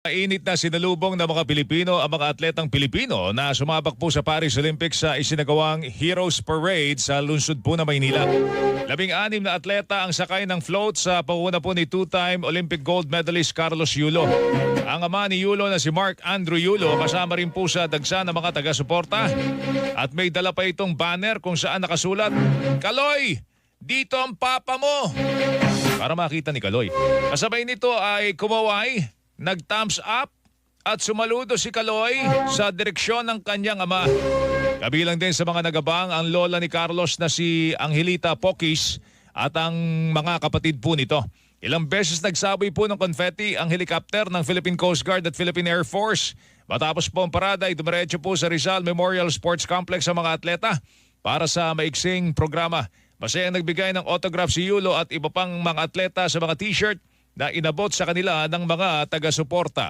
Mainit na sinalubong ng mga Pilipino ang mga atletang Pilipino na sumabak po sa Paris Olympics sa isinagawang Heroes Parade sa lungsod po ng Maynila. 16 na atleta ang sakay ng float sa pangunguna po ni two-time Olympic gold medalist Carlos Yulo. Ang ama ni Yulo na si Mark Andrew Yulo kasama rin po sa dagsa ng mga taga-suporta. At may dala pa itong banner kung saan nakasulat, "Kaloy, dito ang papa mo!" Para makita ni Kaloy. Kasabay nito ay kumaway, nag-thumbs up at sumaludo si Kaloy sa direksyon ng kanyang ama. Kabilang din sa mga nagabang ang lola ni Carlos na si Angelita Pokis at ang mga kapatid po nito. Ilang beses nagsaboy po ng confetti ang helicopter ng Philippine Coast Guard at Philippine Air Force. Matapos po ang parada ay dumiretso po sa Rizal Memorial Sports Complex ang mga atleta para sa maiksing programa. Masayang nagbigay ng autograph si Yulo at iba pang mga atleta sa mga t-shirt na inabot sa kanila ng mga taga-suporta.